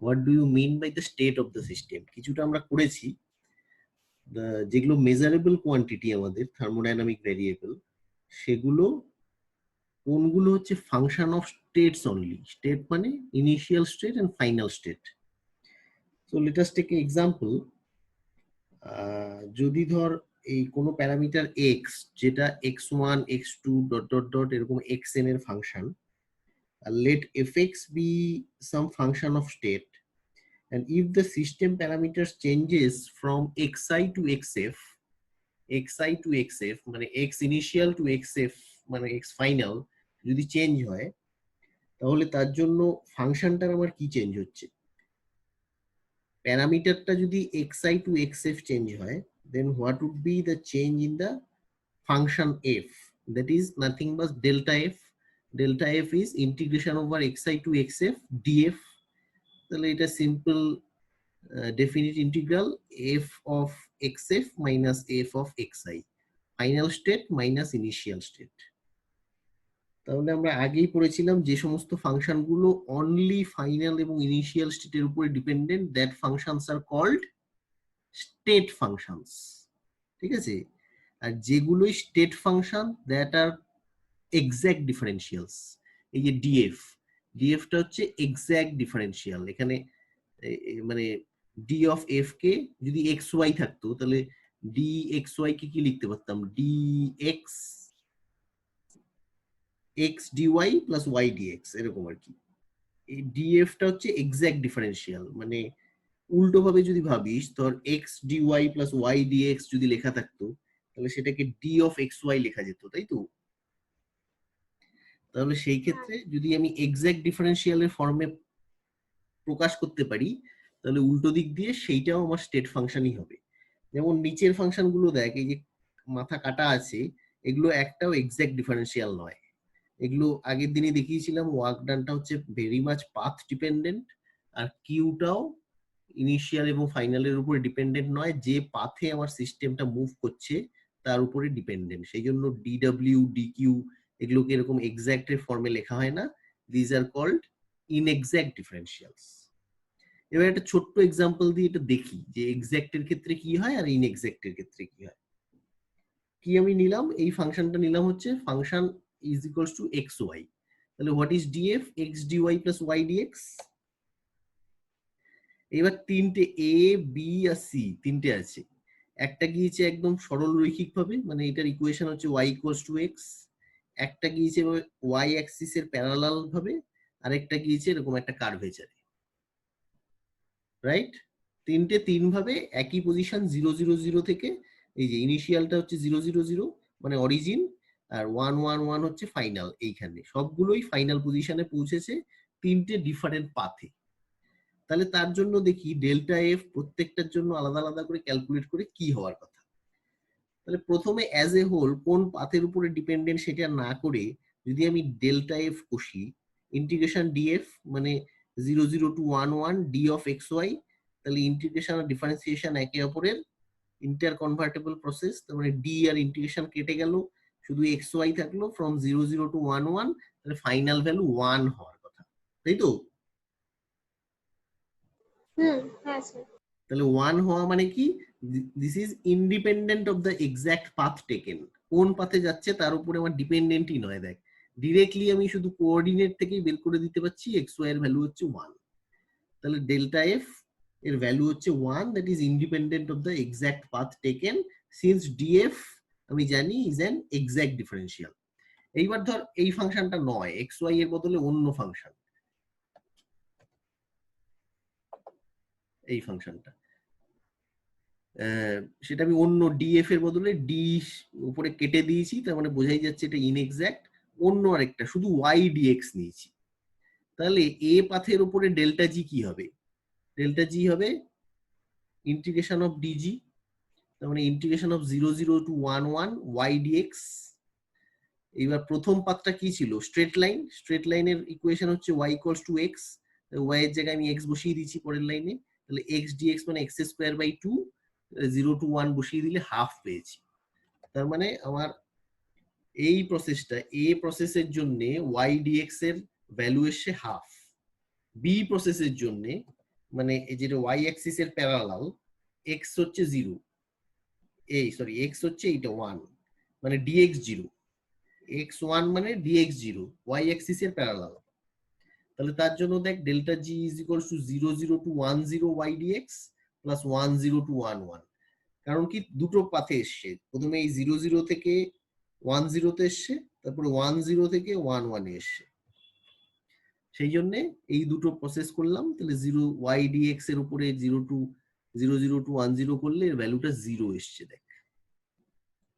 What do you mean by the state of the system, কিছুটা আমরা করেছি। যেগুলো মেজারেবল কোয়ান্টিটি আমাদের থার্মোডাইনামিক ভ্যারিয়েবল, সেগুলো কোনগুলো হচ্ছে function of states only. State মানে initial state and final state. So let us take example. যদি ধর এই কোনো প্যারামিটার এক্স, যেটা x1 x2 dot dot dot এরকম xn এর function, let fx be some function of state, and if the system parameters changes from xi to xf, xi to xf মানে x initial to xf মানে x final যদি change হয়, তাহলে তার জন্য ফাংশনটার আমার কি চেঞ্জ হচ্ছে? প্যারামিটারটা যদি xi to xf চেঞ্জ হয়, then what would be the change in the function f? That is nothing but delta f. Delta f is integration over xi to xf df. তাহলে এটা simple definite integral f of xf minus f of xi, final state minus initial state. তাহলে আমরা আগেই পড়েছিলাম যে সমস্ত function গুলো only final এবং ইনিশিয়াল স্টেটের উপরে dependent, that functions are called state functions. ঠিক আছে? আর যেগুলো state function, that are exact differentials. এই যে ডিএফটা হচ্ছে এক্সাক্ট ডিফারেন্সিয়াল। এখানে মানে ডি অফ এফ কে যদি এক্স ওয়াই থাকতো, তাহলে ডি এক্স ওয়াই কে কি লিখতে পারতাম? D X X dy plus Y D X, এরকম আর কি। এই ডিএফটা হচ্ছে এক্সাক্ট ডিফারেন্সিয়াল, মানে উল্টো ভাবে যদি ভাবিস, তোর X dy plus Y D X যদি লেখা থাকতো, তাহলে সেটাকে ডি অফ এক্স ওয়াই লেখা যেত, তাই তো? তাহলে সেই ক্ষেত্রে যদি আমি এক্সাক্ট ডিফারেন্সিয়ালের ফর্মে প্রকাশ করতে পারি, তাহলে উল্টো দিক দিয়ে সেইটাও আমার স্টেট ফাংশনই হবে। যেমন নিচের ফাংশন গুলো দেখ, এই যে মাথা কাটা আছে, এগুলো একটাও এক্সাক্ট ডিফারেন্সিয়াল নয়। এগুলো আগের দিনে দেখিয়েছিলাম, ওয়ার্ক ডানটা হচ্ছে ভেরি মাচ পাথ ডিপেন্ডেন্ট, আর কিউটাও ইনিশিয়াল এবং ফাইনালের উপরে ডিপেন্ডেন্ট নয়, যে পাথে আমার সিস্টেমটা মুভ করছে তার উপরে ডিপেন্ডেন্ট। সেই জন্য ডিডব্লিউ ডিকিউ এগুলোকে এরকম এক্সাক্ট এর ফর্মে লেখা হয় না, দিজ আর কল্ড ইনএক্সাক্ট ডিফারেন্সিয়ালস। এবার একটা ছোট্ট এক্সাম্পল দিয়ে এটা দেখি যে এক্সাক্ট এর ক্ষেত্রে কি হয় আর ইনএক্সাক্ট এর ক্ষেত্রে কি হয়। কি আমি নিলাম, এই ফাংশনটা নিলাম হচ্ছে function is equals to X Y. তাহলে what is DF? X dy plus Y DX. এবার তিনটে এ বি আর সি তিনটে আছে। একটা গিয়েছে একদম সরল রৈখিক ভাবে, মানে এটার ইকুয়েশন হচ্ছে ওয়াই ইকুয়ালস টু এক্স। একটা গিয়েছে ওয়াই অ্যাক্সিস এর প্যারালাল ভাবে, আরেকটা গিয়েছে এরকম একটা কার্ভেচারে, রাইট? তিনটে তিন ভাবে একই পজিশন 0 0 0 থেকে, এই যে ইনিশিয়ালটা হচ্ছে 0 0 0 মানে অরিজিন, আর 1 1 1 হচ্ছে ফাইনাল। এইখানে সবগুলোই ফাইনাল পজিশনে পৌঁছেছে তিনটে ডিফারেন্ট পাথে। তাহলে তার জন্য দেখি ডেল্টা এফ প্রত্যেকটার জন্য আলাদা আলাদা করে ক্যালকুলেট করে কি হওয়ার কথা। তাহলে প্রথমে অ্যাজ এ হোল কোন পাথের উপরে ডিপেন্ডেন্ট সেটা না করে যদি আমি ডেল্টা এফ কষি, ইন্টিগ্রেশন ডিএফ মানে 0 0 to 1 1 D of X Y, তাহলে ইন্টিগ্রেশন আর ডিফারেন্সিয়েশন একে অপরের ইন্টার কনভার্টেবল প্রসেস। তার মানে ডি আর ইন্টিগ্রেশন কেটে গেল, শুধু এক্স ওয়াই থাকলো ফ্রম 0 0 টু 1 1, তাহলে ফাইনাল ভ্যালু 1 হওয়ার কথা, তাই তো? হ্যাঁ স্যার। তাহলে 1 হওয়া মানে কি? This is independent of the exact path taken. কোন পাথে যাচ্ছে তার উপরে আমার ডিপেন্ডেন্টই নয়। দেখ, ডিরেক্টলি আমি শুধু কোঅর্ডিনেট থেকেই বের করে দিতে পারছি এক্স ওয়াই এর ভ্যালু হচ্ছে 1। তাহলে ডেল্টা এফ এর ভ্যালু হচ্ছে 1, that is independent of the exact path taken, since DF আমি জানি ইজ অ্যান এক্সাক্ট ডিফারেন্সিয়াল। এইবার ধর এই ফাংশনটা নয়, এক্স ওয়াই এর বদলে অন্য ফাংশন, এই ফাংশনটা সেটা আমি অন্য ডিএফ এর বদলে ডি উপরে কেটে দিয়েছি, তার মানে বোঝাই যাচ্ছে এটা ইনএক্সাক্ট। অন্য আরেকটা শুধু ওয়াই ডিএক্স নিয়েছি, তাহলে এ পাথের উপরে ডেল্টা জি কি হবে? ডেল্টা জি হবে ইন্টিগ্রেশন অফ ডিজি, তার মানে integration of 0 0 to 1 1 Y D X. এইবার প্রথম পাথটা কি ছিল? Straight line. স্ট্রেট লাইনের ইকুয়েশন হচ্ছে Y equals to X, Y এর জায়গায় আমি এক্স বসিয়ে দিচ্ছি পরের লাইনে, তাহলে এক্স ডিএক্স মানে এক্স স্কোয়ার বাই 2, 0 টু 1 বসিয়ে দিলে হাফ পেয়েছি। তার মানে আমার এই প্রসেসটা এ প্রসেসের জন্য ওয়াই ডিএক্স এর ভ্যালু এসে হাফ, বি প্রসেসের জন্য মানে এই যেটা ওয়াই অ্যাক্সিস এর প্যারালাল, এক্স হচ্ছে 0, সরি এক্স হচ্ছে এইটা 1, মানে ডিএক্স 0, x1 মানে dx0 y অ্যাক্সিস এর প্যারালাল। তাহলে তার জন্য দেখ delta G is equal to 0 0 to 1 0 y dx plus 1 0 to 1 1। কারণ কি দুটো পাথে এসছে, প্রথমে এই 0 0 থেকে 1 0 তে এসছে, তারপরে 1 0 থেকে 1 1 এ এসছে। সেই জন্য এই দুটো প্রসেস করলাম। তাহলে 0 y dx এর উপরে 0 টু 0 0 টু 1 0 করলে এর ভ্যালুটা 0 এসছে। দেখ,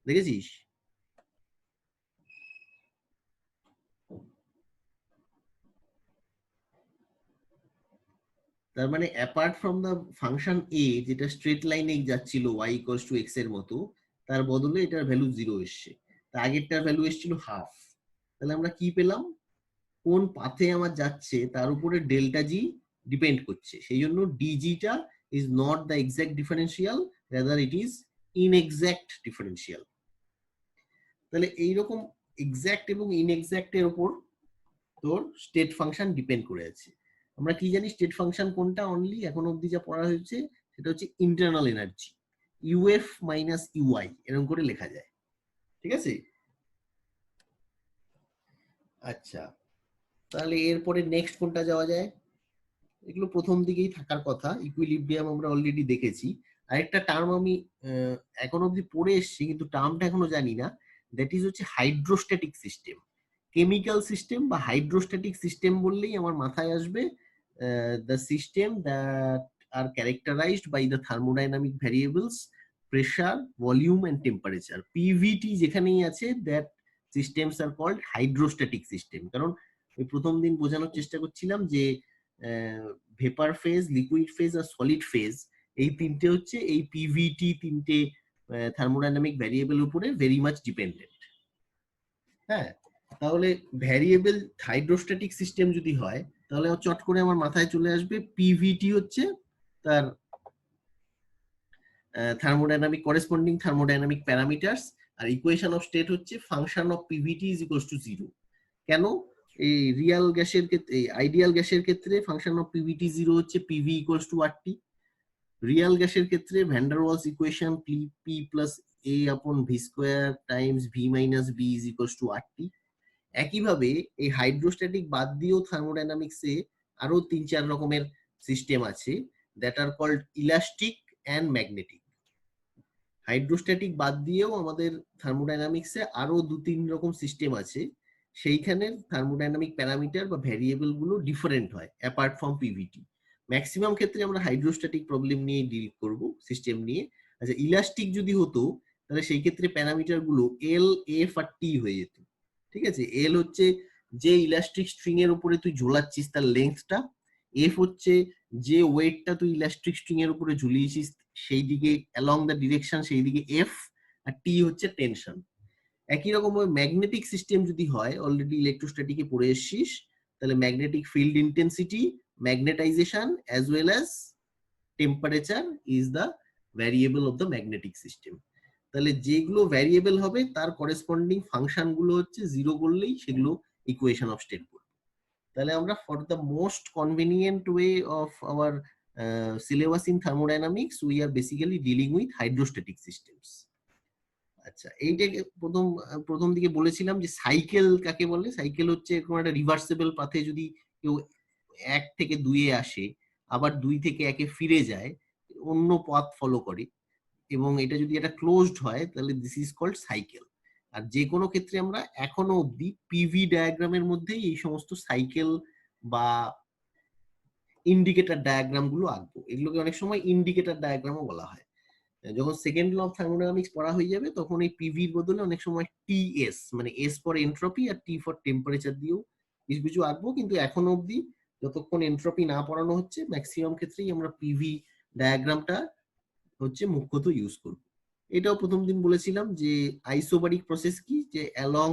দেখেছিস? তার মানে অ্যাপার্ট ফ্রম দ্য ফাংশন এ যেটা স্ট্রেট লাইনে যাচ্ছিল y ইকুয়ালস টু এক্স এর মতো, তার বদলে এটার ভ্যালু 0 এসছে। তার আগেরটার ভ্যালু এসেছিল হাফ। তাহলে আমরা কি পেলাম? কোন পাথে আমার যাচ্ছে তার উপরে ডেল্টা জি ডিপেন্ড করছে, সেই জন্য ডিজিটা is not the exact differential, rather it is inexact differential. তাহলে এইরকম এক্সাক্ট এবং ইনএক্সাক্ট এর উপর তোর স্টেট ফাংশন ডিপেন্ড করে আছে। আমরা কি জানি স্টেট ফাংশন কোনটা? অনলি এখন অবধি যা পড়া হয়েছে সেটা হচ্ছে internal energy, U F minus U I এরকম করে লেখা যায়। ঠিক আছে? আচ্ছা, তাহলে এরপরে নেক্সট কোনটা যাওয়া যায়? এগুলো প্রথম দিকেই থাকার কথা। ইকুইলিব্রিয়াম আমরা অলরেডি দেখেছি। আরেকটা টার্ম আমি এখন অবধি পড়ে এসেছি কিন্তু টার্মটা এখনো জানি না, দ্যাট ইজ হচ্ছে হাইড্রোস্ট্যাটিক সিস্টেম। কেমিক্যাল সিস্টেম বা হাইড্রোস্ট্যাটিক সিস্টেম বললেই আমার মাথায় আসবে the system that are characterised by the thermodynamic variables pressure, volume and temperature. P V T যেখানেই আছে that systems are called hydrostatic system. কারণ ওই প্রথম দিন বোঝানোর চেষ্টা করছিলাম যে ভেপার ফেজ, লিকুইড ফেজ আর সলিড ফেজ, এই তিনটে হচ্ছে এই পিভিটি তিনটে থার্মোডাইনামিক ভ্যারিয়েবল উপরে ভেরি মাচ ডিপেন্ডেন্ট। হ্যাঁ, তাহলে ভ্যারিয়েবল হাইড্রোস্ট্যাটিক সিস্টেম যদি হয় তাহলে চট করে আমার মাথায় চলে আসবে পিভিটি হচ্ছে তার থার্মোডাইনামিক করেসপন্ডিং থার্মোডাইনামিক প্যারামিটারস, আর ইকুয়েশন অফ স্টেট হচ্ছে function of PVT is equals to 0। কেন? এই রিয়াল গ্যাসের ক্ষেত্রে, আইডিয়াল গ্যাসের ক্ষেত্রে ফাংশন অফ পিভিটি 0 হচ্ছে PV equals to RT. Real গ্যাসের ক্ষেত্রে van der Waals equation P plus A upon V square times V minus B is equals to RT. একইভাবে এই হাইড্রোস্ট্যাটিক বাদ দিয়েও থার্মোডাইনামিক্সে আরো 3-4 রকমের সিস্টেম আছে, that are called elastic and magnetic. Hydrostatic বাদ দিয়েও আমাদের থার্মোডাইনামিক্সে আরো 2-3 রকম সিস্টেম আছে, সেইখানে থার্মোডাইনামিক প্যারামিটার বা ভ্যারিয়েবল গুলো ডিফারেন্ট হয় অ্যাপার্ট ফ্রম পিভিটি। ম্যাক্সিমাম ক্ষেত্রে আমরা হাইড্রোস্ট্যাটিক প্রবলেম নিয়ে ডিল করব, সিস্টেম নিয়ে। আচ্ছা, ইলাস্টিক যদি হতো তাহলে সেই ক্ষেত্রে প্যারামিটার গুলো এল, এফ আর টি হয়ে যেত। ঠিক আছে? এল হচ্ছে যে ইলাস্টিক স্ট্রিং এর উপরে তুই ঝোলাচ্ছিস তার লেন্থটা, এফ হচ্ছে যে ওয়েটটা তুই ইলাস্টিক স্ট্রিং এর উপরে ঝুলিয়েছিস সেই দিকে অ্যালং দ্য ডিরেকশন, সেই দিকে এফ, আর টি হচ্ছে টেনশন। একই রকম ম্যাগনেটিক সিস্টেম যদি হয়, অলরেডি ইলেকট্রোস্ট্যাটিকে পড়ে এসেছিস, তাহলে magnetic field intensity, magnetisation as well as temperature is the variable of the magnetic system. তাহলে যেগুলো ভ্যারিয়েবল হবে তার করেসপন্ডিং ফাংশন গুলো হচ্ছে 0 করলেই সেগুলো ইকুয়েশন অফ স্টেট করবে। তাহলে আমরা for the most convenient way of our syllabus in thermodynamics we are basically dealing with hydrostatic systems. আচ্ছা, এইটাকে প্রথম দিকে বলেছিলাম যে সাইকেল কাকে বলে। সাইকেল হচ্ছে এরকম একটা রিভার্সিবল পাথে যদি কেউ 1 থেকে 2 এ আসে, আবার 2 থেকে 1 এ ফিরে যায়, অন্য পথ ফলো করে, এবং এটা যদি একটা ক্লোজড হয় তাহলে দিস ইজ কল্ড সাইকেল। আর যে কোনো ক্ষেত্রে আমরা এখনো অবধি পিভি ডায়াগ্রামের মধ্যেই এই সমস্ত সাইকেল বা ইন্ডিকেটর ডায়াগ্রাম গুলো আঁকবো। এগুলোকে অনেক সময় ইন্ডিকেটর ডায়াগ্রামও বলা হয়। যখন সেকেন্ড ল অফ থার্মোডাইনামিক্স পড়া হয়ে যাবে তখন এই পিভির বদলে অনেক সময় টিএস, মানে এস ফর এন্ট্রপি আর টি ফর টেম্পারেচার দিয়েও কিছু কিছু আঁকবো। কিন্তু এখন অবধি যতক্ষণ এন্ট্রপি না পড়ানো হচ্ছে ম্যাক্সিমাম ক্ষেত্রেই আমরা পিভি ডায়াগ্রামটা হচ্ছে মুখ্যত ইউজ করব। এটাও প্রথম দিন বলেছিলাম যে আইসোবারিক প্রসেস কি, যে along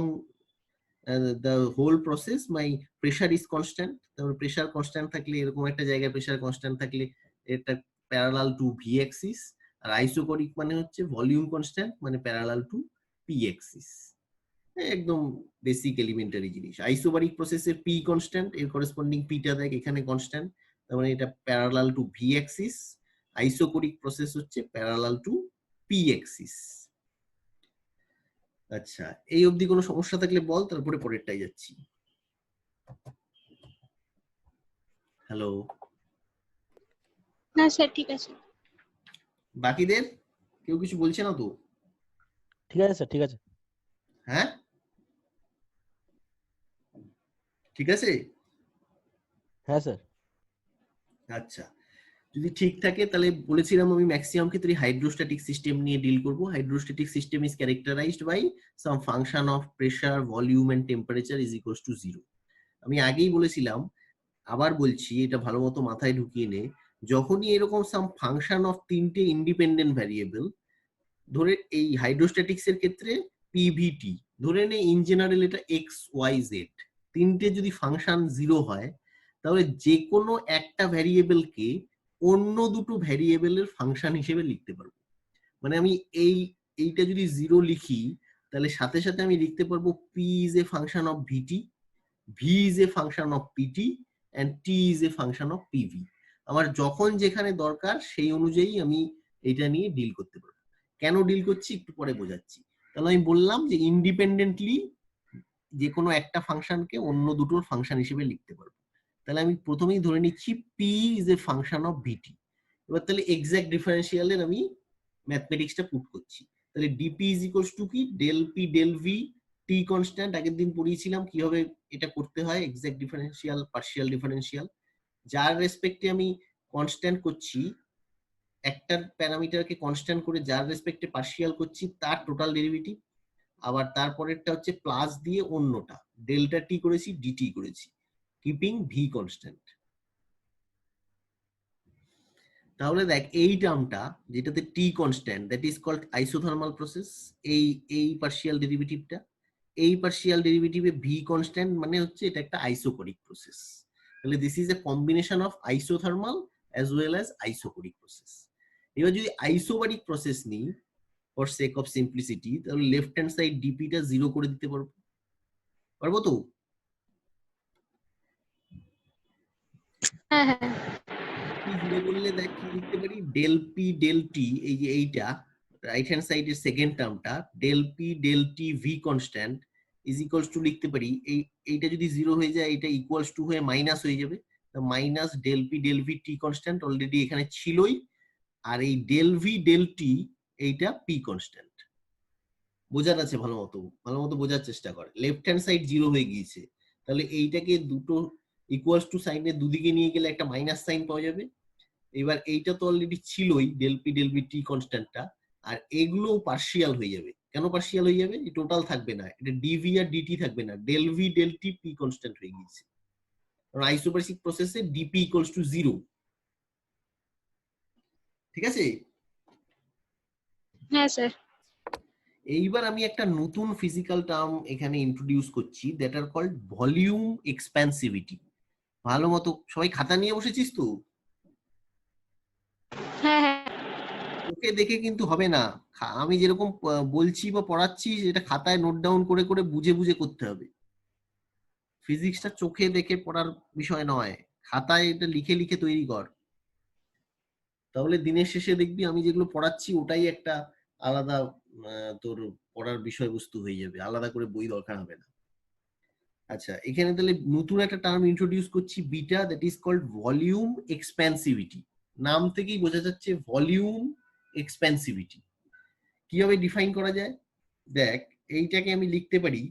the whole process my pressure is constant. তারপর প্রেশার কনস্ট্যান্ট থাকলে, এরকম একটা জায়গায় প্রেশার কনস্ট্যান্ট থাকলে এটা প্যারালাল টু ভি অ্যাক্সিস। আর আইসোবারিক মানে হচ্ছে ভলিউম কনস্ট্যান্ট মানে প্যারালাল টু পি অ্যাক্সিস। একদম বেসিক এলিমেন্টারি জিনিস। আইসোবারিক প্রসেসের পি কনস্ট্যান্ট, এর করেসপন্ডিং পিটা দেখ এখানে কনস্ট্যান্ট, তার মানে এটা parallel to V axis, isochoric process হচ্ছে প্যারালাল টু পি অ্যাক্সিস। আচ্ছা, এই অবধি কোনো সমস্যা থাকলে বল, তারপরে পরেরটাই যাচ্ছি। হ্যালো, না স্যার ঠিক আছে। বাকিদের কেউ কিছু বলছে না তো? ঠিক আছে স্যার, ঠিক আছে। হ্যাঁ, ঠিক আছে। হ্যাঁ স্যার। আচ্ছা, যদি ঠিক থাকে তাহলে বলেছিলাম আমি ম্যাক্সিমাম ক্ষেত্রে হাইড্রোস্ট্যাটিক সিস্টেম নিয়ে ডিল করব। Hydrostatic system is characterised by some function of pressure, volume and temperature is equals to zero. আমি আগেই বলেছিলাম, আবার বলছি, এটা ভালো মতো মাথায় ঢুকিয়ে নে। যখনই এরকম সাম ফাংশন অফ তিনটে ইন্ডিপেন্ডেন্ট ভ্যারিয়েবল, ধরে এই হাইড্রোস্ট্যাটিক্স এর ক্ষেত্রে পিভিটি, ধরে নে ইন জেনারেল এটা এক্স ওয়াই জেড, তিনটে যদি ফাংশন জিরো হয়, তাহলে যে কোনো একটা ভ্যারিয়েবলকে অন্য দুটো ভ্যারিয়েবলের ফাংশন হিসেবে লিখতে পারবো। মানে আমি এইটা যদি জিরো লিখি, তাহলে সাথে সাথে আমি লিখতে পারবো P is a function of V T, V is a function of P T, and T is a function of P V. আমার যখন যেখানে দরকার সেই অনুযায়ী আমি এটা নিয়ে ডিল করতে পারবো। কেন ডিল করছি একটু পরে বোঝাচ্ছি। তাহলে আমি বললাম যে ইন্ডিপেন্ডেন্টলি যে কোনো একটা ফাংশনকে অন্য দুটোর ফাংশন হিসেবে লিখতে পারবো। তাহলে আমি প্রথমেই ধরে নিচ্ছি P is a function of VT. এবার তাহলে এক্সাক্ট ডিফারেন্সিয়ালের আমি ম্যাথমেটিক্সটা পুট করছি। তাহলে ডিপি ইজ ইকুয়ালস টু কি, del P del V, T constant আগের দিন পড়িয়েছিলাম কিভাবে এটা করতে হয়, এক্সাক্ট ডিফারেন্সিয়াল, পার্শিয়াল ডিফারেন্সিয়াল। যার রেসপেক্টে আমি কনস্ট্যান্ট করছি, একটা প্যারামিটারকে কনস্ট্যান্ট করে যার রেসপেক্টে পার্শিয়াল করছি তার টোটাল ডেরিভেটিভ। আবার তারপরেরটা হচ্ছে প্লাস দিয়ে অন্যটা ডেল্টা টি করেছি, ডিটি করেছি, কিপিং ভি কনস্ট্যান্ট। তাহলে দেখ এই টার্মটা যেটাতে T constant, that is called isothermal process. এই পার্শিয়াল ডেরিভেটিভটা, এই পার্শিয়াল ডেরিভেটিভে ভি কনস্ট্যান্ট মানে হচ্ছে এটা একটা আইসোকোরিক প্রসেস। তাহলে this is a combination of isothermal as well as isochoric process. এবার যদি আইসোবারিক প্রসেস নিই ফর সেক অফ সিম্পলিসিটি, তাহলে লেফট হ্যান্ড সাইড ডিপিটা জিরো করে দিতে পারবো, পারবো তো? হ্যাঁ হ্যাঁ জিরো করলে দেখ কি লিখতে পারি, ডেল পি ডেল টি, এই যে এইটা রাইট হ্যান্ড সাইডের সেকেন্ড টার্মটা, del P del T V constant is equals to লিখতে পারি, এইটা যদি জিরো হয়ে যায় এটা ইকুয়ালস টু হয়ে মাইনাস হয়ে যাবে, minus del P del V T constant already এখানে ছিলই, আর এই ডেল ভি ডেল টি এইটা পি কনস্ট্যান্ট। বোঝার আছে ভালো মতো, ভালো মতো বোঝার চেষ্টা করে। লেফট হ্যান্ড সাইড জিরো হয়ে গিয়েছে, তাহলে এইটাকে দুটো ইকুয়ালস টু সাইনের দুদিকে নিয়ে গেলে একটা মাইনাস সাইন পাওয়া যাবে। এবার এইটা তো অলরেডি ছিলই del P del V T কনস্ট্যান্টটা, আর এগুলো পার্শিয়াল হয়ে যাবে। কেন পার্শিয়াল হয়ে যাবে? টোটাল থাকবে না, এটা ডিভি আর ডিটি থাকবে না, del V del T P constant হয়ে গিয়েছে। কারণ আইসোবারিক প্রসেসে ডিপি ইকুয়ালস টু জিরো। ঠিক আছে? হ্যাঁ স্যার। এইবার আমি একটা নতুন ফিজিক্যাল টার্ম এখানে ইন্ট্রোডিউস করছি, দ্যাট আর কল্ড ভলিউম এক্সপ্যান্সিভিটি। ভালো মতো সবাই খাতা নিয়ে বসেছিস তো? হ্যাঁ হ্যাঁ ওকে দেখে কিন্তু হবে না, আমি যেরকম বলছি বা পড়াচ্ছি এটা খাতায় নোট ডাউন করে করে বুঝে বুঝে করতে হবে। ফিজিক্সটা চোখে দেখে পড়ার বিষয় নয়, খাতায় এটা লিখে লিখে তৈরি কর। তাহলে দিনের শেষে দেখবি আমি যেগুলো পড়াচ্ছি ওটাই একটা আলাদা তোর পড়ার বিষয়বস্তু হয়ে যাবে, আলাদা করে বই দরকার হবে না। আচ্ছা, এখানে তাহলে নতুন একটা টার্ম ইন্ট্রোডিউস করছি, beta, that is called volume expansivity. নাম থেকেই বোঝা যাচ্ছে ভলিউম এক্সপ্যান্সিভিটি। কিভাবে ডিফাইন করা যায়? দেখ, এইটাকে আমি লিখতে পারি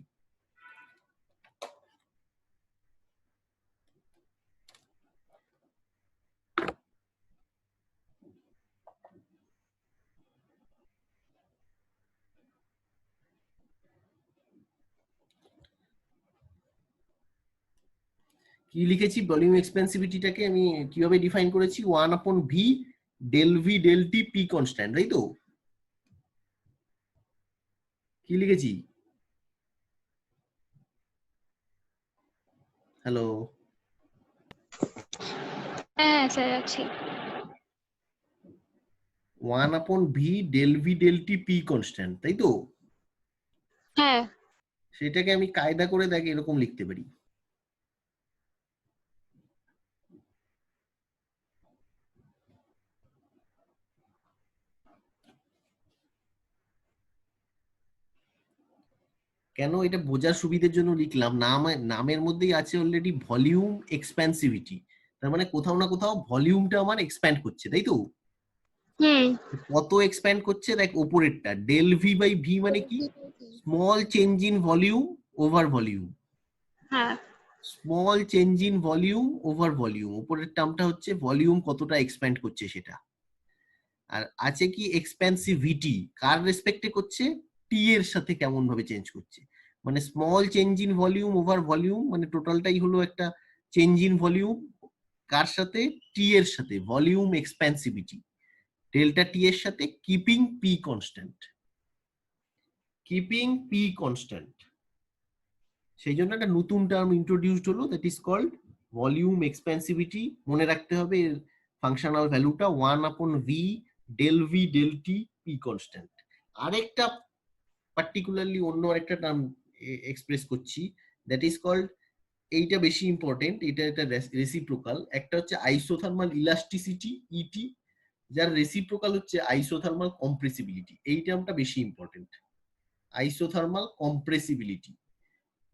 কি লিখেছি, ভলিউম এক্সপেন্সিভিটিটাকে আমি কিভাবে ডিফাইন করেছি, 1/v del V del T P constant, তাই তো? কি লিখেছি? হ্যালো, হ্যাঁ স্যার আছি। 1/v del V del T P constant, তাই তো? হ্যাঁ সেটাকে আমি কায়দা করে দেখ এরকম লিখতে পারি, কেন এটা বোঝার সুবিধার জন্য লিখলাম, নামের মধ্যেই আছে অলরেডি ভলিউম এক্সপ্যান্সিভিটি, তার মানে কোথাও না কোথাও ভলিউমটা আমার এক্সপ্যান্ড করছে, তাই তো? হুম। কত এক্সপ্যান্ড করছে দেখ, উপরেরটা ডেল ভি বাই ভি মানে কি, small change in volume over volume, হ্যাঁ। Small change in volume over volume, উপরের টার্মটা হচ্ছে ভলিউম কতটা এক্সপ্যান্ড করছে সেটা। আর আছে কি এক্সপ্যান্সিভিটি, কার রেসপেক্টে করছে, টি এর সাথে কেমন ভাবে চেঞ্জ করছে, মানে small change in volume over volume মানে টোটালটাই হলো একটা চেঞ্জ ইন ভলিউম, কার সাথে, টি এর সাথে, ভলিউম এক্সপ্যান্সিভিটি ডেল্টা টি এর সাথে, keeping P constant, keeping P constant. সেই জন্য একটা নতুন টার্ম ইন্ট্রোডিউসড হলো, that is called volume expansivity. মনে রাখতে হবে এর ফাংশনাল ভ্যালুটা 1/v del V del T P constant. আরেকটা পার্টিকুলারলি অন্য আরেকটা টার্ম এক্সপ্রেস করছি, দ্যাট ইজ কল্ড, এইটা বেশি ইম্পর্টেন্ট, এটা একটা রেসিপ্রোকাল, একটা হচ্ছে আইসোথার্মাল ইলাস্টিসিটি ইটি, যার রেসিপ্রোকাল হচ্ছে আইসোথার্মাল কম্প্রেসিবিলিটি। এই টার্মটা বেশি ইম্পর্টেন্ট, আইসোথার্মাল কম্প্রেসিবিলিটি,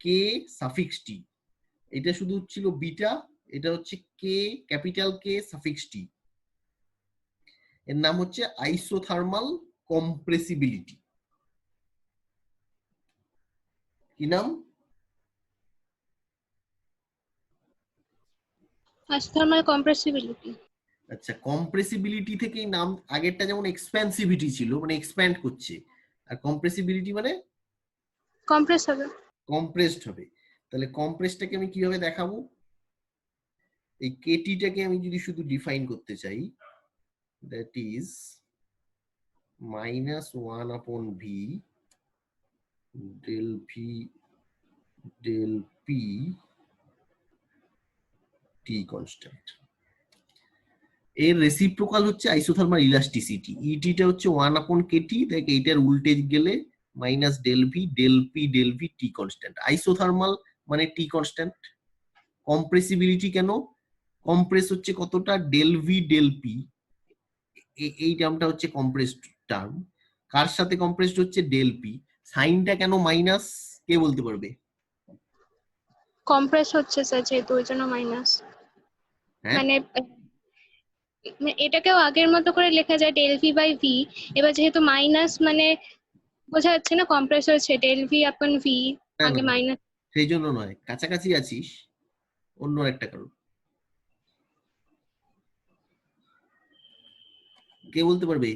কে সাফিক্স টি, এটা শুধু ছিল বিটা, এটা হচ্ছে কে, ক্যাপিটাল কে সাফিক্স টি, এর নাম হচ্ছে আইসোথার্মাল কম্প্রেসিবিলিটি। কি নাম? Thermal compressibility. আচ্ছা, কম্প্রেসিবিলিটি থেকেই নাম, আগেরটা যেমন এক্সপ্যান্সিভিটি ছিল মানে এক্সপ্যান্ড করছে, আর কম্প্রেসিবিলিটি মানে কম্প্রেস হবে। কম্প্রেসড হবে। তাহলে কম্প্রেসটাকে আমি কিভাবে দেখাবো, এই কেটিটাকে আমি যদি শুধু ডিফাইন করতে চাই, that is -1/v del v del p t কনস্ট্যান্ট। এর রেসিপ্রোকাল হচ্ছে আইসোথার্মাল ইলাস্টিসিটি, ইটিটা হচ্ছে 1/kt, দেখ এইটার উল্টে গেলে minus del V del P del V T constant. Isothermal মানে টি কনস্ট্যান্ট। কম্প্রেসিবিলিটি কেন, কম্প্রেস হচ্ছে কতটা, ডেল ভি ডেল পি, এই টার্মটা হচ্ছে কম্প্রেসড টার্ম, কার সাথে কম্প্রেসড হচ্ছে, ডেল পি। সাইনটা কেন মাইনাস, কে বলতে পারবে? কম্প্রেস হচ্ছে স্যার, যেহেতু ওই জন্য মাইনাস। হ্যাঁ, মানে এটাকেও আগের মতো করে লেখা যায় ডেল ভি বাই ভি, এবার যেহেতু মাইনাস মানে বোঝা যাচ্ছে না কম্প্রেস হয়েছে ডেল ভি আপন ভি, না আগে না, মাইনাস। সেই জন্য নয়, কাছাকাছি আছিস, অন্য একটা কারণ। কে বলতে পারবে?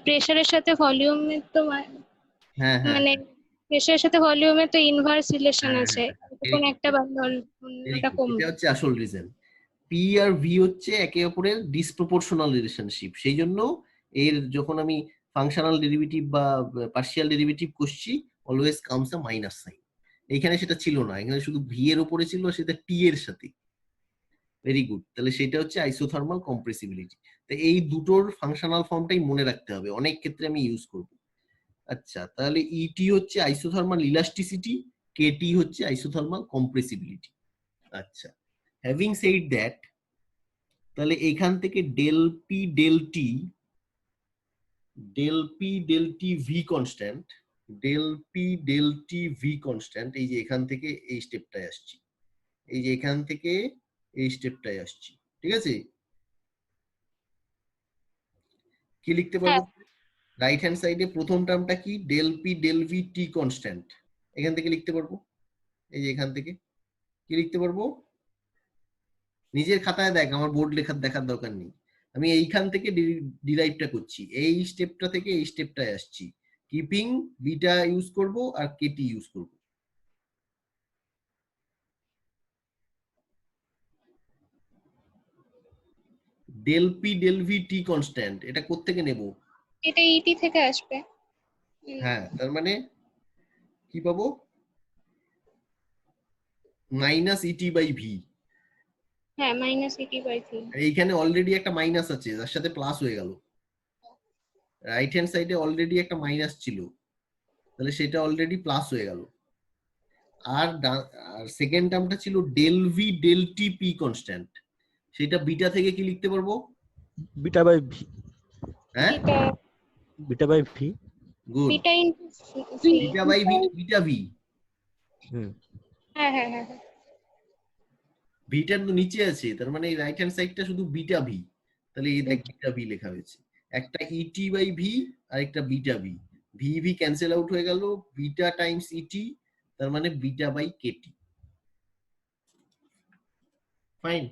প্রেসারের সাথে ভলিউমের তো হ্যাঁ হ্যাঁ মানে প্রেসারের সাথে ভলিউমের তো ইনভার্স রিলেশন হ্যাঁ, আছে, very কোন একটা good, বান্ধল very অন্যটা good. কমবে। এটা হচ্ছে আসল রিজন। পি আর ভি হচ্ছে একে অপরের ডিসপ্রপোর্শনাল রিলেশনশিপ, সেই জন্য এর যখন আমি ফাংশনাল ডেরিভেটিভ বা পার্শিয়াল ডেরিভেটিভ করছি, অলওয়েজ কামস আ মাইনাস সাইন। এইখানে সেটা ছিল না, এখানে শুধু ভি এর উপরে ছিল, সেটা টি এর সাথে। ভেরি গুড, তাহলে সেটা হচ্ছে আইসোথার্মাল কম্প্রেসিবিলিটি। তো এই দুটোর ফাংশনাল ফর্মটাই মনে রাখতে হবে, অনেক ক্ষেত্রে আমি ইউজ করব। আচ্ছা, তাহলে ইটি হচ্ছে আইসোথার্মাল ইলাস্টিসিটি, কেটি হচ্ছে আইসোথার্মাল কম্প্রেসিবিলিটি। আচ্ছা, হ্যাভিং সেড দ্যাট, তাহলে এখান থেকে del P del T, del P del T V constant, del P del T V constant, এই যে এখান থেকে এই স্টেপটায় আসছি, এই যে এখান থেকে এই স্টেপটায় আসছি, ঠিক আছে? কি লিখতে পারবো? রাইট হ্যান্ড সাইডে প্রথম টার্মটা কি, del P del V T constant, এখান থেকে লিখতে পারবো, এই যে এখান থেকে কি লিখতে পারবো, নিজের খাতায় দেখ, আমার বোর্ড লেখার দেখার দরকার নেই, আমি এইখান থেকে ডিরাইভটা করছি, এই স্টেপটা থেকে এই স্টেপটায় আসছি, কিপিং বিটা ইউজ করব আর কেটি ইউজ করব। Del P del V T constant, এটা কোত্থেকে নেব? এটা ইটি থেকে আসবে। হ্যাঁ, তার মানে কি পাবো, মাইনাস ইটি বাই ভি। হ্যাঁ, মাইনাস ইটি বাই ভি। এইখানে অলরেডি একটা মাইনাস আছে, যার সাথে প্লাস হয়ে গেল, রাইট হ্যান্ড সাইডে অলরেডি একটা মাইনাস ছিল, তাহলে সেটা অলরেডি প্লাস হয়ে গেল। আর সেকেন্ড টার্মটা ছিল del V del T P constant, সেটা বিটা থেকে কি লিখতে পারবো? বিটা বাই ভি, হ্যাঁ, beta by V. Good. Beta into V. Beta by beta V. Hmm হ্যাঁ হ্যাঁ হ্যাঁ ভিটা তো নিচে আছে, তার মানে এই রাইট হ্যান্ড সাইডটা শুধু বিটা ভি। তাহলে এই দেখ বিটা ভি লেখা হয়েছে, একটা ইটি বাই ভি আর একটা beta V. V V cancel out হয়ে গেল, বিটা টাইমস ইটি, তার মানে beta by K T. Fine.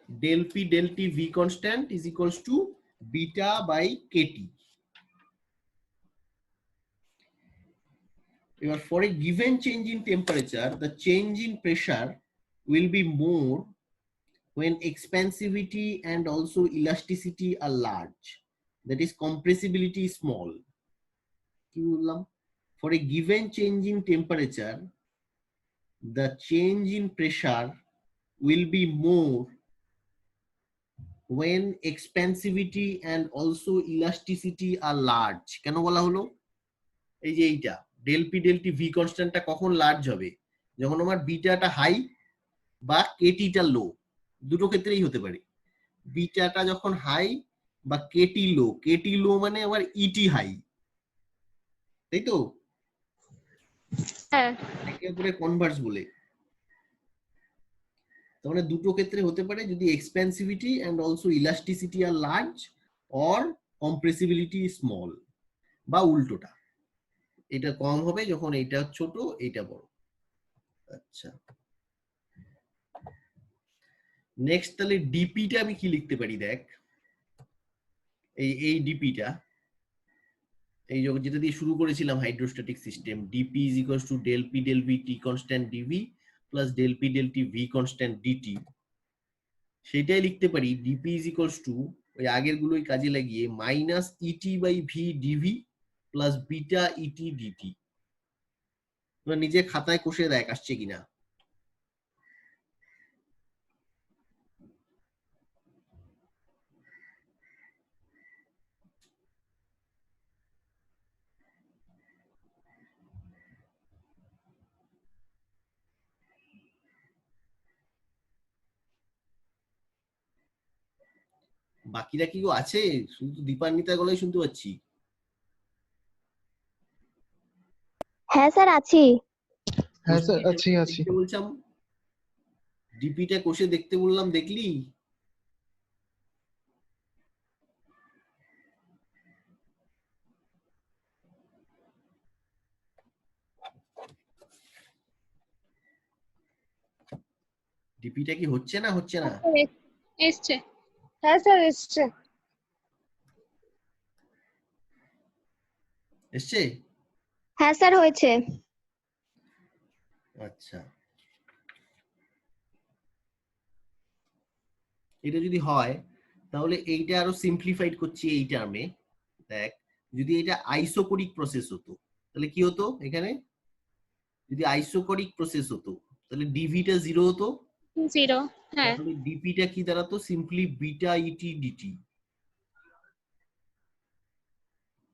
del p del t v constant is equals to beta by kt. For a given change in temperature, the change in pressure will be more when expansivity and also elasticity are large, that is compressibility is small. For a given change in temperature, the change in pressure will be more when expansivity and also elasticity are large. কেন বলা হলো? এই যে এইটা del p del t v কনস্ট্যান্টটা কখন large হবে? যখন আমার বিটাটা হাই বা কেটিটা লো, দুটো ক্ষেত্রেই হতে পারে। বিটাটা যখন হাই বা কেটি লো মানে আবার ইটি হাই, তাই তো? হ্যাঁ। একে অপরে কনভার্স বলে। তার মানে দুটো ক্ষেত্রে হতে পারে, যদি expansivity and also elasticity are large or compressibility small, বা উল্টোটা, এটা কম হবে যখন এটা ছোট এটা বড়। আচ্ছা, নেক্সট তাহলে ডিপিটা আমি কি লিখতে পারি দেখ। এই ডিপিটা, এই যেটা দিয়ে শুরু করেছিলাম hydrostatic system, D P is equals to del P del V T constant D V plus del P del T V constant D T. সেটাই লিখতে পারি ডিপি ইজ ইকুয়ালস টু ওই আগের গুলোই কাজে লাগিয়ে minus E T by V D V plus beta E T D T. তোমরা নিজে খাতায় কষে দেখ আসছে কিনা। বাকিরা কি আছে? শুধু দীপান্বিতার গলায় শুনতে পাচ্ছি। হ্যাঁ স্যার আছি। হ্যাঁ স্যার আছি আছি। দেখতে বলছিলাম, ডিপিটা কষে দেখতে বললাম, দেখলি? ডিপিটা কি হচ্ছে না হচ্ছে না? এসছে। হ্যাঁ স্যার এসছে। এসছে? হ্যাঁ স্যার হয়েছে। আচ্ছা, এটা যদি হয় তাহলে এইটা আরো সিম্পলিফাইড করছি এই টার্মে। দেখ, যদি এটা আইসোকোরিক প্রসেস হতো তাহলে কি হতো? এখানে যদি আইসোকোরিক প্রসেস হতো তাহলে ডিভিটা 0 হতো, 0। হ্যাঁ। তাহলে ডিপিটা কি দাঁড়াতো? Simply beta E T DT.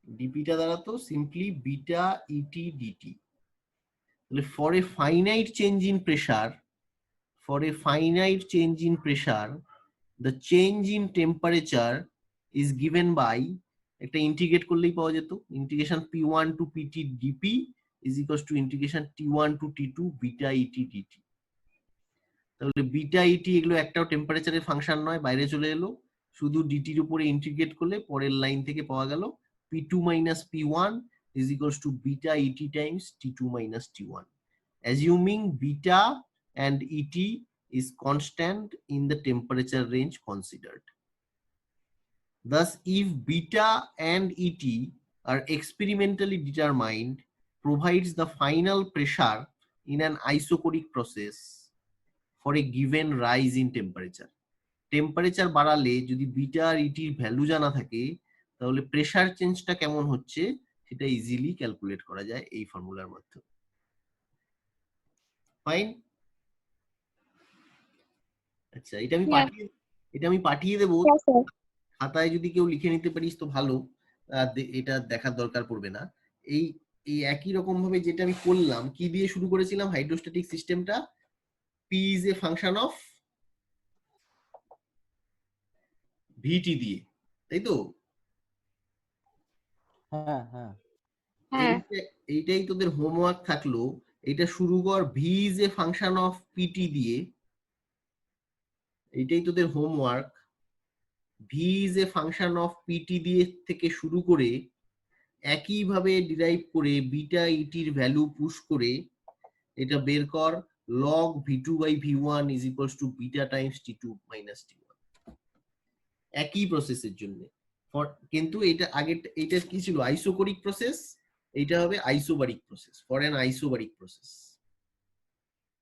ডিপিটা দাঁড়াতো সিম্পলি বিটা ইটি ডিটি। তাহলে for a finite change in pressure, for a finite change in pressure, the change in temperature is given by, একটা ইন্টিগ্রেট করলেই পাওয়া যেত, integration p1 to pt dp is equals to integration t1 to t2 beta E T ডিটি। তাহলে beta E T এগুলো একটাও টেম্পারেচারের function নয়, বাইরে চলে এলো, শুধু ডিটির উপরে ইন্টিগ্রেট করলে পরের লাইন থেকে পাওয়া গেল p2 minus p1 is equals to beta et times t2 minus t1, assuming beta and et is constant in the temperature range considered. Thus, if beta and et are experimentally determined, provides the final pressure in an isocoric process for a given rise in temperature. Temperature বাড়ালে যদি beta আর ইটির value জানা থাকে তাহলে pressure চেঞ্জটা কেমন হচ্ছে সেটা easily calculate করা যায় এই ফর্মুলার মাধ্যমে। ফাইন। আচ্ছা, এটা আমি পাঠিয়ে দেবো, খাতায় যদি কেউ লিখে নিতে পারিস তো ভালো, এটা দেখার দরকার পড়বে না। এই এই একই রকম ভাবে যেটা আমি করলাম, কি দিয়ে শুরু করেছিলাম হাইড্রোস্ট্যাটিক সিস্টেমটা, P is a function of VT দিয়ে, তাই তো? হ্যাঁ হ্যাঁ হ্যাঁ এইটাই তোদের হোমওয়ার্ক থাকলো। এটা শুরু কর V is a function of P T দিয়ে, এইটাই তোদের homework. V is a function of P T দিয়ে থেকে শুরু করে একইভাবে ডিরাইভ করে বিটা ইটির ভ্যালু পুশ করে এটা বের কর log v2 by v1 is equals to beta times t2 minus t1, একই প্রসেসের জন্য। কিন্তু এটা আগে এটা কি ছিল আইসোকোরিক প্রসেস, এইটা হবে isobaric process, for an isobaric process.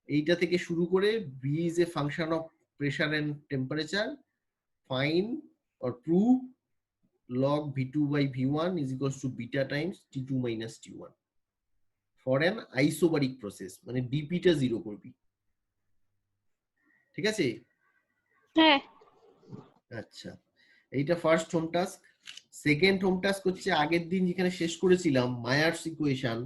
এইটা থেকে শুরু করে v is a function of pressure and temperature, find or prove log v2 by v1 is equals to beta times t2 minus t1 for an isobaric process, মানে dp টা 0 করবি। ঠিক আছে? হ্যাঁ আচ্ছা, এইটা first home task. Second home task হচ্ছে আগের দিন যেখানে শেষ করেছিলাম মায়ার্স ইকুয়েশন,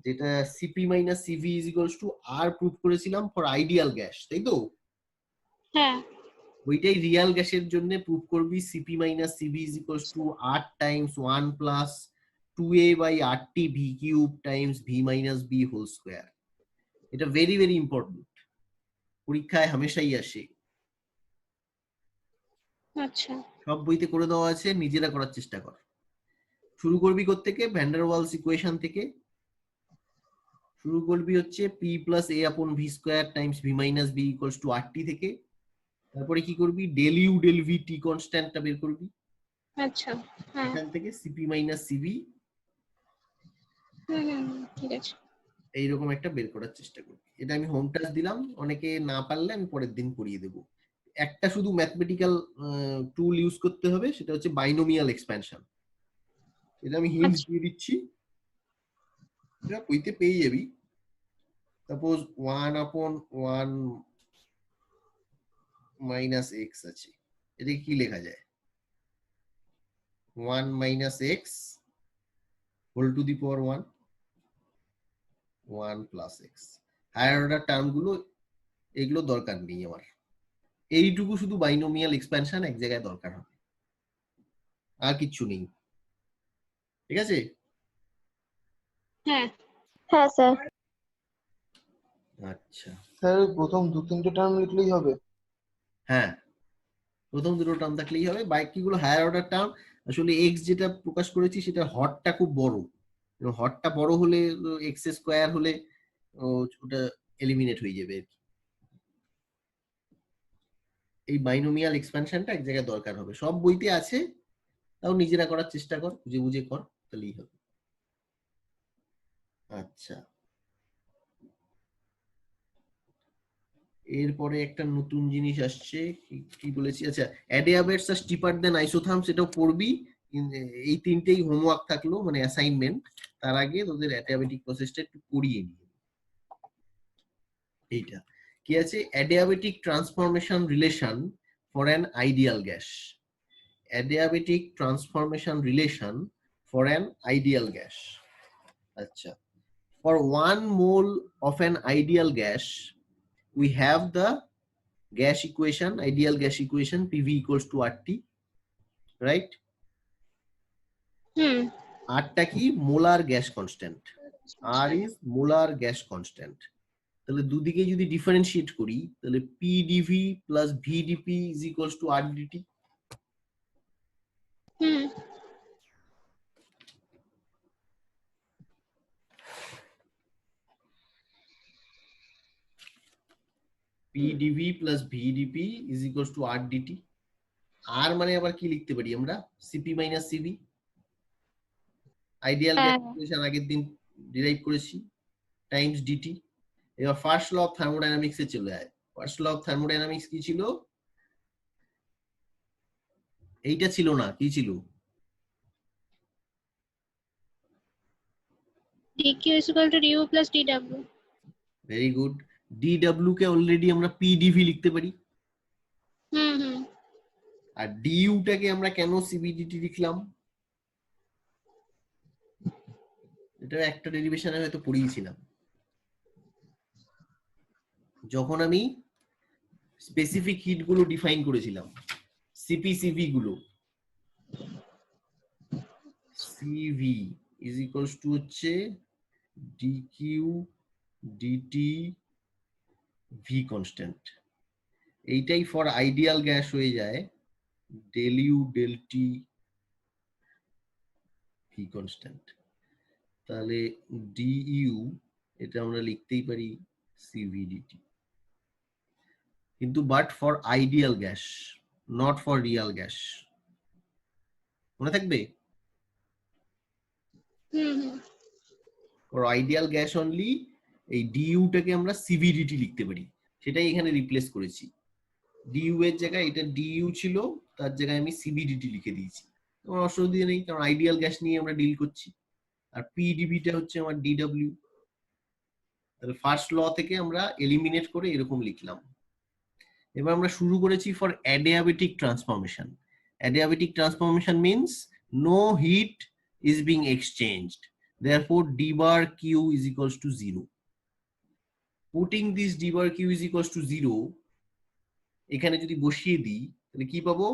যেটা CP minus CV is equals to R prove করেছিলাম ফর আইডিয়াল গ্যাস, তাই তো? হ্যাঁ ওইটাই রিয়াল গ্যাসের জন্য প্রুভ করবি CP minus CV is equals to R times 1 plus 2a by RT V cube times V minus B whole square. এটা very very important, পরীক্ষায় হামেশাই আসে। আচ্ছা সব বইতে করে দেওয়া আছে, নিজেরা করার চেষ্টা কর। শুরু করবি কোত্থেকে? ভ্যান ডার ওয়ালস ইকুয়েশন থেকে শুরু করবি, হচ্ছে P plus A upon V square times V minus B equals to RT থেকে। তারপরে কি করবি? Del U del V T কনস্ট্যান্টটা বের করবি, আচ্ছা হ্যাঁ এখান থেকে সিপি মাইনাস সিভি ঠিক আছে। এইরকম একটা বের করার চেষ্টা করবি। এটা আমি হোম টাস্ক দিলাম, অনেকে না পারলে আমি পরের দিন করিয়ে দেবো। একটা শুধু ম্যাথমেটিক্যাল টুল ইউজ করতে হবে, সেটা হচ্ছে বাইনোমিয়াল এক্সপ্যানশন। এটা আমি হিন্টস দিয়ে দিচ্ছি, এটা বইতে পেয়ে যাবি। সাপোজ 1/1 মাইনাস এক্স আছে, এটা কি লেখা যায়? 1 minus x whole to the power 1, 1 plus x. Higher order term গুলো এগুলো দরকার নেই আমার, এইটুকু শুধু বাইনোমিয়াল এক্সপ্যানশন এক জায়গায় দরকার হবে, আর কিচ্ছু নেই। ঠিক আছে? হ্যাঁ হ্যাঁ স্যার। আচ্ছা, স্যার প্রথম 2-3টে টার্ম লিখলেই হবে? হ্যাঁ প্রথম দুটো টার্ম থাকলেই হবে, বাকিগুলো হায়ার অর্ডার টার্ম। আসলে এক্স যেটা প্রকাশ করেছি সেটা হরটা খুব বড়, হরটা বড় হলে এক্স স্কোয়ার হলে ওটা এলিমিনেট হয়ে যাবে আর কি। এই বাইনোমিয়াল এক্সপ্যানশনটা এক জায়গায় দরকার হবে, সব বইতে আছে, তাও নিজেরা করার চেষ্টা কর, বুঝে বুঝে কর, তাহলেই হবে। আচ্ছা, এরপরে একটা নতুন জিনিস আসছে, কি বলেছি? আচ্ছা, অ্যাডিয়াবেটস আর স্টিপার দেন আইসোথার্মস, এটাও পড়বি। এই তিনটেই হোমওয়ার্ক থাকলো, মানে অ্যাসাইনমেন্ট। তার আগে তোদের অ্যাডিয়াবেটিক প্রসেসটা একটু করিয়ে নিয়ে। এইটা কি আছে? Adiabatic transformation relation for an ideal gas. Adiabatic transformation relation for an ideal gas. আচ্ছা, for 1 mole of an ideal gas we have the gas equation, ideal gas equation, PV equals to RT, right? R টা কি? Molar gas constant. R is molar gas constant. তাহলে দুদিকে যদি differentiate করি, তাহলে PdV plus VdP is equals to RdT। PdV plus VdP is equals to RdT। আর মানে আবার কি লিখতে পারি আমরা? CP minus CV, ideal gas equation আগের দিন ডিরাইভ করেছি, টাইমস ডিটি। এবার ফার্স্ট ল অফ থার্মোডাইনামিক্স এ চলে আয়। ফার্স্ট ল অফ থার্মোডাইনামিক্স কি ছিল? এইটা ছিল না, কি ছিল? dq is equal to du plus dw। Very good. DW K already আমরা পিডিভি লিখতে পারি। আর ডিইউটাকে আমরা কেন সিবিডিটি লিখলাম? এটা একটা ডেরিভেশনে হয়তো পড়িয়েছিলাম, যখন আমি স্পেসিফিক হিট গুলো ডিফাইন করেছিলাম, সিপিসিভি গুলো। সিভি ইজ ইকুয়ালস টু হচ্ছে ডিকিউ ডিটি ভি কনস্ট্যান্ট। এইটাই ফর আইডিয়াল গ্যাস হয়ে যায় del U del T V constant. তাহলে ডিইউ এটা আমরা লিখতেই পারি সিভিডিটি, কিন্তু but for ideal gas, not for real gas. মনে থাকবে? Hmm hmm for ideal gas only এই ডিইউটাকে আমরা সিভিডিটি লিখতে পারি, সেটাই এখানে রিপ্লেস করেছি। ডিইউ এর জায়গায় এটা ডিইউ ছিল, তার জায়গায় আমি সিভিডিটি লিখে দিয়েছি। কোনো অসুবিধা নেই, কারণ আইডিয়াল গ্যাস নিয়ে আমরা ডিল করছি। আর পিডিবিটা হচ্ছে আমার ডিডব্লিউ। তাহলে ফার্স্ট ল থেকে আমরা এলিমিনেট করে এরকম লিখলাম। এবার আমরা শুরু করেছি for adiabatic transformation. Adiabatic transformation means no heat is being exchanged, therefore d bar q is equals to 0. Putting this d bar q is equals to 0 এখানে যদি বসিয়ে দিই তাহলে কি পাবো?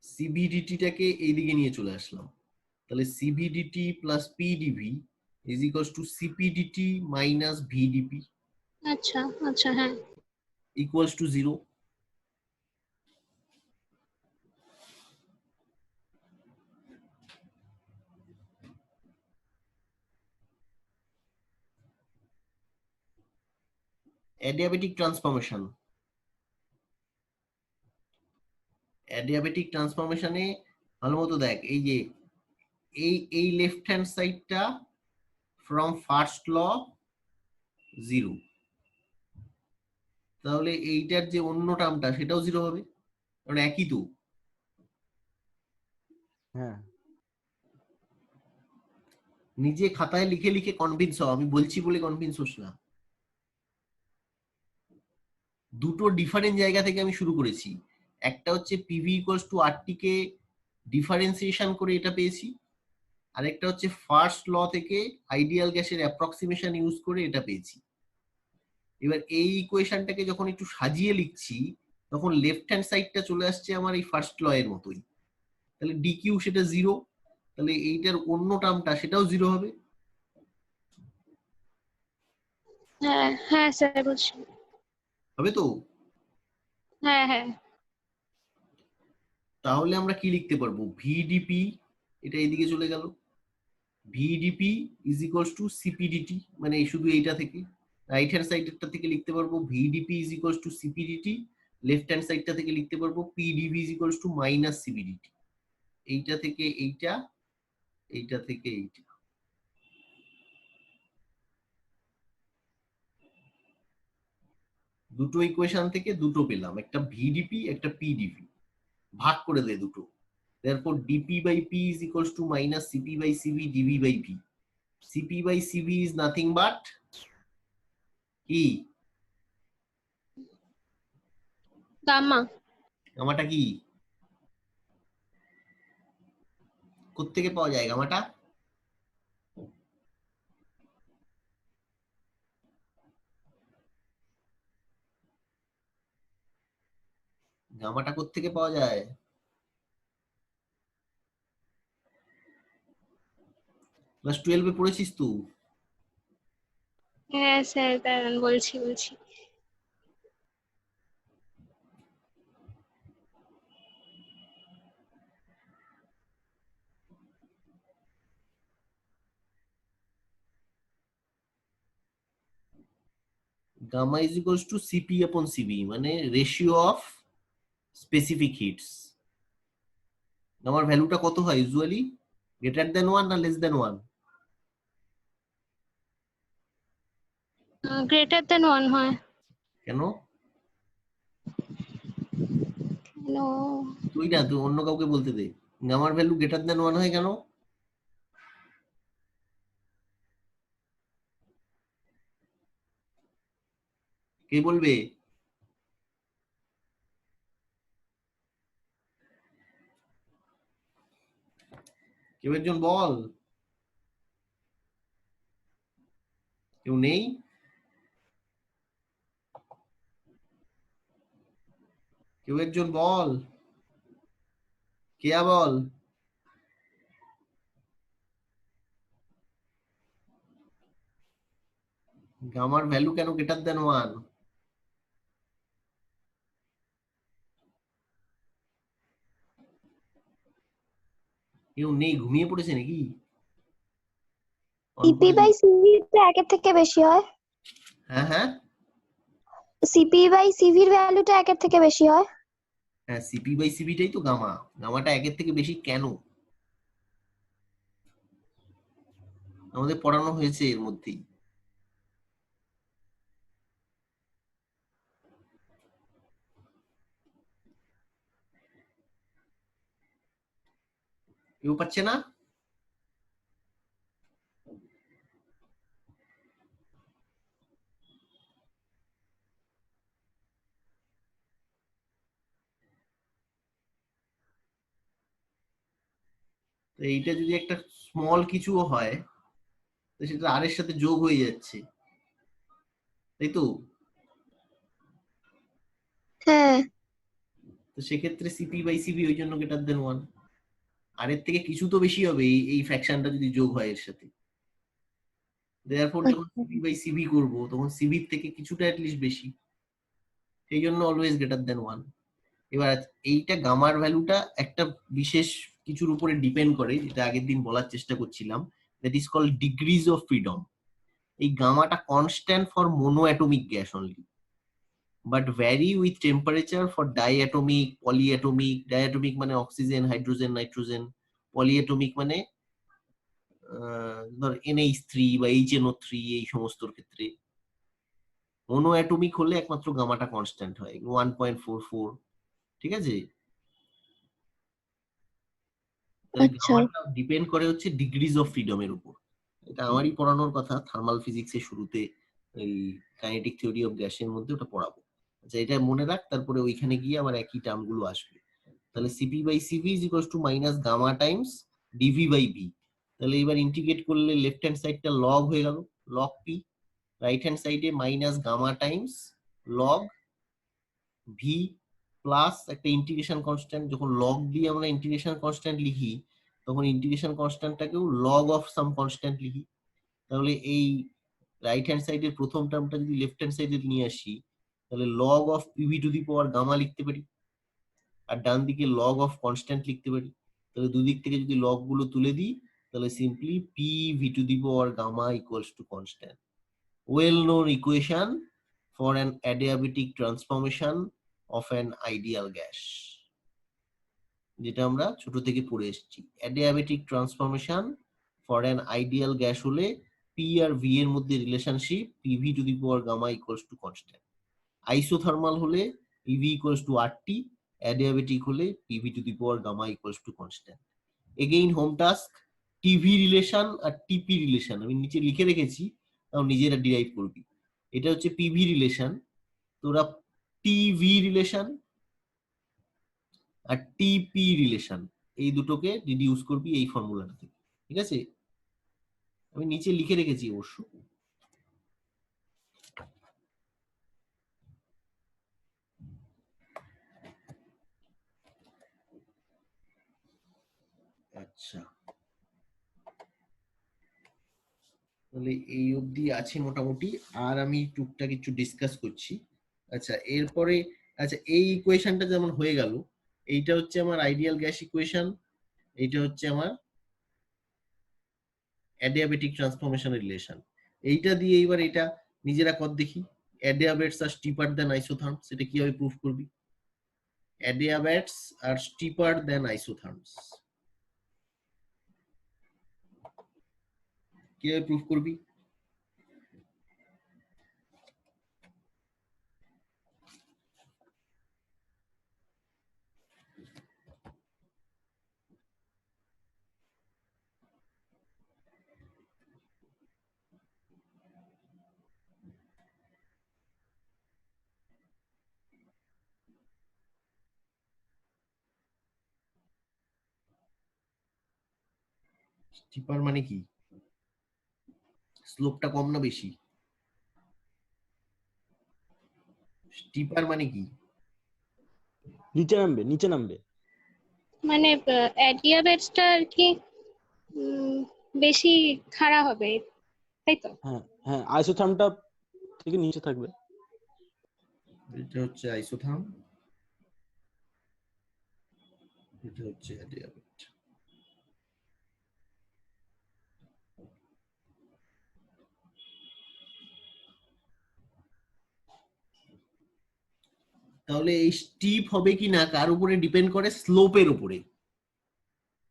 সিবিডিটি টাকে এইদিকে নিয়ে চলে আসলাম, তাহলে CVDT plus PDV is equals to CPDT minus VDP আচ্ছা আচ্ছা হ্যাঁ equals to 0. Adiabatic transformation, adiabatic ট্রান্সফরমেশনে ভালো মতো দেখ, এই যে এই লেফট হ্যান্ড সাইডটা ফ্রম ফার্স্ট ল 0, তাহলে এইটার যে অন্য টার্মটা সেটাও 0 হবে, কারণ একই তো। হ্যাঁ নিজে খাতায় লিখে লিখে কনভিন্স হও, আমি বলছি বলে কনভিন্স হোস না। দুটো ডিফারেন্ট জায়গা থেকে আমি শুরু করেছি। একটা হচ্ছে PV equals to RT K differentiation করে এটা পেয়েছি, আরেকটা হচ্ছে ফার্স্ট ল থেকে আইডিয়াল গ্যাসের অ্যাপ্রক্সিমেশন ইউজ করে এটা পেয়েছি। এবার এই ইকুয়েশনটাকে যখন একটু সাজিয়ে লিখছি তখন লেফট হ্যান্ড সাইডটা চলে আসছে আমার এই ফার্স্ট ল এর মতোই, তাহলে ডিকিউ সেটা 0, তাহলে এইটার অন্য টার্মটা সেটাও 0 হবে। হ্যাঁ হ্যাঁ স্যার বুঝছি। হবে তো? হ্যাঁ হ্যাঁ তাহলে আমরা কি লিখতে পারবো? ভিডিপি, এটা এইদিকে চলে গেল, ভিডিপি ইজ ইকুয়ালস টু সিপিডিটি, মানে শুধু এইটা থেকে রাইট হ্যান্ড সাইডটা থেকে লিখতে পারবো VDP is equals to CPDT, left hand সাইডটা থেকে লিখতে পারবো PDV is equals to minus CPDT. এইটা থেকে এইটা, এইটা থেকে এইটা। দুটো ইকুয়েশন থেকে দুটো পেলাম, একটা ভিডিপি একটা পিডিভি, ভাগ করে দে দুটো। therefore dp by p is equals to minus cp by cv dv by v. cp by cv is nothing but কি? গামা। গামাটা কি? কোত্থেকে পাওয়া যায় গামাটা? গামাটা কোত্থেকে পাওয়া যায়? ক্লাস 12 এ পড়েছিস তো? হ্যাঁ স্যার দাঁড়ান বলছি। Gamma is equals to cp upon cv, মানে রেশিও অফ স্পেসিফিক হিটস। গামার ভ্যালুটা কত হয় ইউজুয়ালি? গ্রেটার দ্যান 1 না লেস দ্যান 1? গ্রেটার দেন 1 হয়। কেন? কেন? তুই না, তুই অন্য কাউকে বলতে দে। গামার ভ্যালু গ্রেটার দ্যান 1 হয় কেন? কে বলবে? কেউ একজন বল। কেউ নেই? কেউ একজন বল, কেয়া বল। গামার ভ্যালু কেন গ্রেটার দেন 1? কেউ নেই, ঘুমিয়ে পড়েছে নাকি? সিপি বাই সিভি টা একের থেকে বেশি হয়। হ্যাঁ হ্যাঁ সিপি বাই সিভির ভ্যালুটা একের থেকে বেশি হয়। হ্যাঁ, সিপি বাই সিভিটাই তো গামা। গামাটা একের থেকে বেশি কেন? আমাদের পড়ানো হয়েছে এর মধ্যেই। কেউ পাচ্ছে না? তো এইটা যদি একটা স্মল কিছুও হয়, তো সেটা আর এর সাথে যোগ হয়ে যাচ্ছে, তাই তো? হ্যাঁ। তো সেক্ষেত্রে সিপি বাই সিভি ওই জন্য গ্রেটার দেন 1। আর এর থেকে কিছু তো বেশি হবে এই ফ্র্যাকশনটা যদি যোগ হয় এর সাথে। দেয়ারফর যখন সিপি বাই সিভি করব তখন সিভির থেকে কিছুটা অ্যাটলিস্ট বেশি, সেই জন্য অলওয়েজ গ্রেটার দেন 1। এবার এইটা গামার ভ্যালুটা একটা বিশেষ কিছুর উপরে ডিপেন্ড করে, যেটা আগের দিন বলার চেষ্টা করছিলাম, that is called degrees of freedom. এই গামাটা constant for monoatomic gas only, but vary with temperature for diatomic, polyatomic. Diatomic মানে অক্সিজেন, হাইড্রোজেন, নাইট্রোজেন। পলিঅ্যাটমিক মানে ধর NH3 বা HNO3, এই সমস্ত ক্ষেত্রে। মোনোঅ্যাটমিক হলে একমাত্র গামাটা কনস্ট্যান্ট হয় 1.44, ঠিক আছে? আচ্ছা। গামাটা ডিপেন্ড করে হচ্ছে ডিগ্রিজ অফ ফ্রিডমের উপর। এটা আমারই পড়ানোর কথা থার্মাল ফিজিক্সের শুরুতে, এই কাইনেটিক থিওরি অফ গ্যাসের মধ্যে ওটা পড়াবো। আচ্ছা, এটা মনে রাখ, তারপরে ওইখানে গিয়ে আবার একই টার্ম গুলো আসবে। তাহলে CP by CV is equals to minus gamma times dV by V. তাহলে এবার ইন্টিগ্রেট করলে লেফট হ্যান্ড সাইডটা লগ হয়ে গেল, লগ পি। রাইট হ্যান্ড সাইডে minus gamma times log V plus একটা ইন্টিগ্রেশন কনস্ট্যান্ট। যখন লগ দিয়ে আমরা ইন্টিগ্রেশন কনস্ট্যান্ট লিখি, তখন ইন্টিগ্রেশন কনস্ট্যান্টটাকেও লগ অফ সাম কনস্ট্যান্ট লিখি। তাহলে এই রাইট হ্যান্ড সাইডের প্রথম টার্মটা যদি লেফট হ্যান্ড সাইডে নিয়ে আসি, তাহলে log of PV to the power gamma লিখতে পারি, আর ডান দিকে লগ অফ কনস্ট্যান্ট লিখতে পারি। তাহলে দুদিক থেকে যদি লগ গুলো তুলে দিই, তাহলে simply P V to the power gamma equals to constant. Well known equation for an adiabatic transformation of an ideal gas, যেটা আমরা ছোট থেকে পড়ে এসেছি। Adiabatic transformation for an ideal gas হলে পি আর ভি এর মধ্যে relationship PV to the power gamma equals to constant. Isothermal হলে PV equals to RT, adiabatic হলে PV to the power gamma equals to constant. Again home task, TV relation আর টিপি relation আমি নিচে লিখে রেখেছি, তাও নিজেরা ডিরাইভ করবি। এটা হচ্ছে পিভি রিলেশন, তোরা টিভি রিলেশন আর টিপি রিলেশন এই দুটোকে রিডিউস করবি এই ফর্মুলাটা থেকে, ঠিক আছে? আমি নিচে লিখে রেখেছি অবশ্য। আচ্ছা, তাহলে এই অবধি আছে মোটামুটি। আর আমি টুকটাক কিছু ডিসকাস করছি। আচ্ছা, এরপরে আচ্ছা এই ইকুয়েশনটা যেমন হয়ে গেল, এইটা হচ্ছে আমার আইডিয়াল গ্যাস ইকুয়েশন, এইটা হচ্ছে আমার অ্যাডিয়াবেটিক ট্রান্সফরমেশনের রিলেশন। এইটা দিয়ে এবার এটা নিজেরা কর দেখি। অ্যাডিয়াবেটস আর স্টিপার দেন আইসোথার্মস, এটা কিভাবে প্রুফ করবি? অ্যাডিয়াবেটস আর স্টিপার দেন আইসোথার্মস কিভাবে প্রুফ করবি? স্টিপার মানে কি? স্লোপটা কম না বেশি? স্টিপার মানে কি? নিচে নামবে, নিচে নামবে। মানে অ্যাডিয়াবেটসটা আর কি বেশি খাড়া হবে, তাই তো? হ্যাঁ হ্যাঁ, আইসোথার্মটা থেকে নিচে থাকবে। এটা হচ্ছে আইসোথার্ম, এটা হচ্ছে অ্যাডিয়াবেট। তাহলে এই স্টিপ হবে কি না কার উপরে ডিপেন্ড করে? স্লোপের উপরে,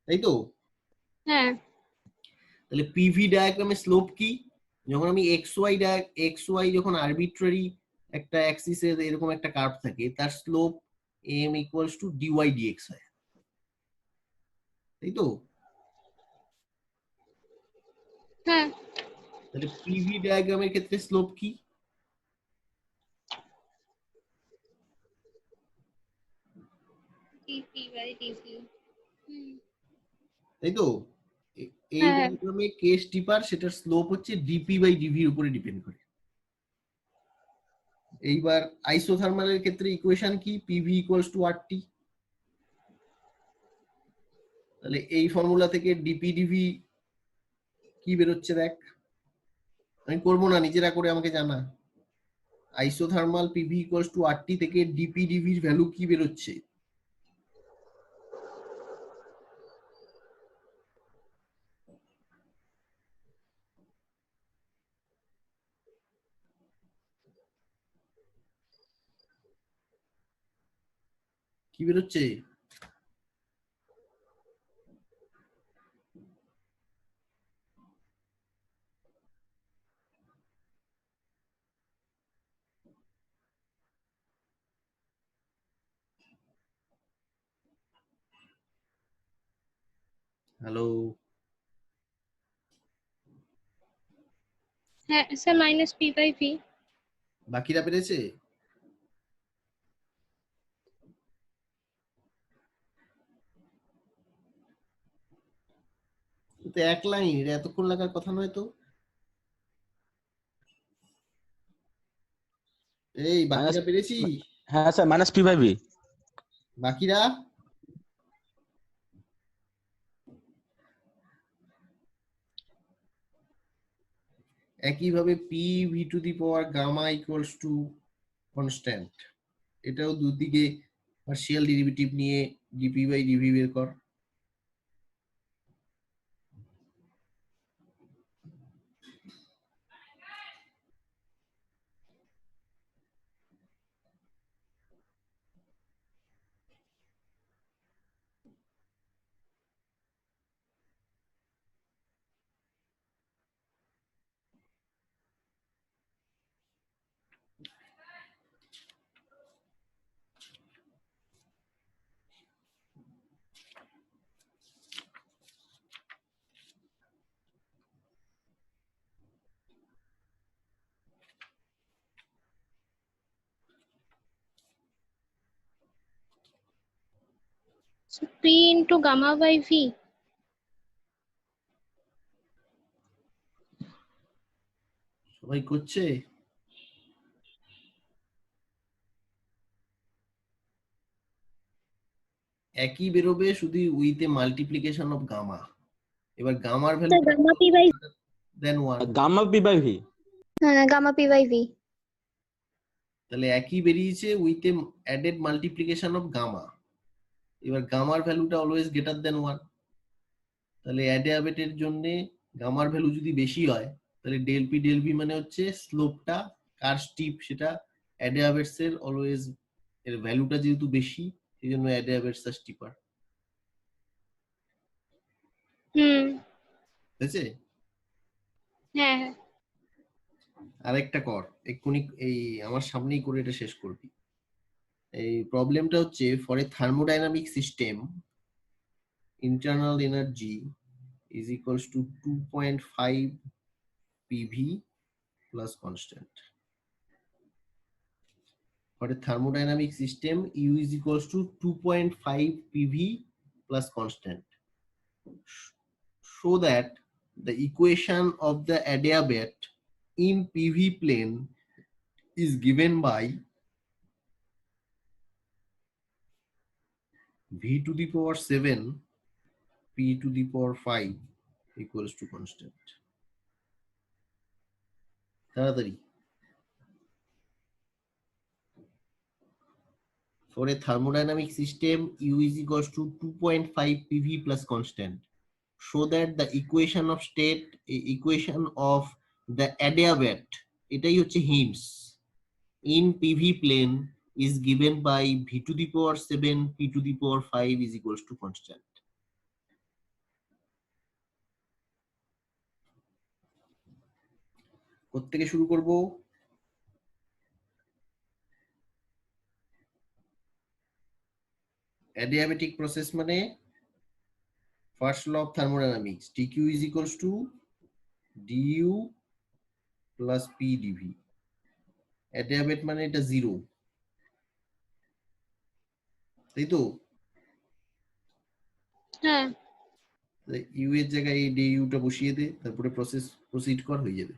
তাই তো? হ্যাঁ তাহলে পিভি ডায়াগ্রামে স্লোপ কি? যখন আমি এক্স ওয়াই যখন আরবিট্রারি একটা অ্যাক্সিসে এরকম একটা কার্ভ থাকে, তার slope m equals to dy dx হয়, তাই তো? হ্যাঁ তাহলে পিভি ডায়াগ্রামের ক্ষেত্রে স্লোপ কি? DP by dV. তাই তো? এই হ্যাঁ ডায়াগ্রামে কে স্টিপার, সেটার স্লোপ হচ্ছে ডিপি বাই ডিভি এর উপরে ডিপেন্ড করে। এইবার আইসোথার্মালের ক্ষেত্রে ইকুয়েশন কি? PV equals to RT. তাহলে এই ফর্মুলা থেকে ডিপি ডিভি কি বেরোচ্ছে দেখ, আমি করবো না, নিজেরা করে আমাকে জানা। Isothermal PV equals to RT থেকে ডিপি ডিভির ভ্যালু কি বেরোচ্ছে? কি বেরোচ্ছে? হ্যালো, হ্যাঁ sir minus P by V. বাকিরা পেরেছে? তো এক লাইন, এটা এতক্ষণ লাগার কথা নয় তো। এই মাইনাস, বাকিরা পেরেছি? হ্যাঁ sir minus P by V. বাকিরা? একইভাবে P V to the power gamma equals to constant, এটাও দুদিকে পার্শিয়াল ডেরিভেটিভ নিয়ে ডিপি বাই ডিভি বের কর। P into gamma by V. সবাই করছে? একই বেরোবে, শুধু with a multiplication of gamma. এবার গামার value sir gamma P by then 1, gamma P by V. হ্যাঁ গামা পি বাই ভি। তাহলে একই বেরিয়েছে with a added multiplication of gamma. এবার গামার ভ্যালুটা অলওয়েজ গ্রেটার দেন 1। তাহলে অ্যাডিয়াবেটের জন্য গামার ভ্যালু যদি বেশি হয়, তাহলে ডেল পি ডেল ভি মানে হচ্ছে স্লোপটা কার স্টিপ, সেটা অ্যাডিয়াবেটস এর অলওয়েজ এর ভ্যালুটা যেহেতু বেশি, সেই জন্য অ্যাডিয়াবেটস আর স্টিপার। হুম। হয়েছে? হ্যাঁ হ্যাঁ আরেকটা কর এক্ষুনি, এই আমার সামনেই করে এটা শেষ করবি। এই প্রবলেমটা হচ্ছে for a thermodynamic system internal energy is equals to 2.5 PV plus constant. For a thermodynamic system, U is equals to 2.5 PV plus constant. So that the equation of the adiabat in PV plane is given by V to the power 7 P to the power 5 equals to constant. তাড়াতাড়ি for a thermodynamic system u is equals to 2.5 pv plus constant. Show that the equation of state, equation of the adiabat, এটাই হচ্ছে hints, in pv plane is given by v to the power 7 p to the power 5 is equals to constant. কোত্থেকে শুরু করব? Adiabatic process মানে first law of thermodynamics, dq is equals to du plus p dv. Adiabate মানে এটা 0, তাই তো? হ্যাঁ you এর জায়গায় এই du টা বসিয়ে দে, তারপরে প্রসেস প্রসিড কর, হয়ে যাবে।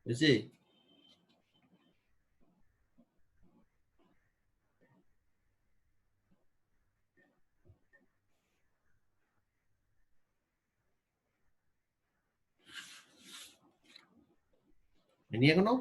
বুঝছে? এনি এখনো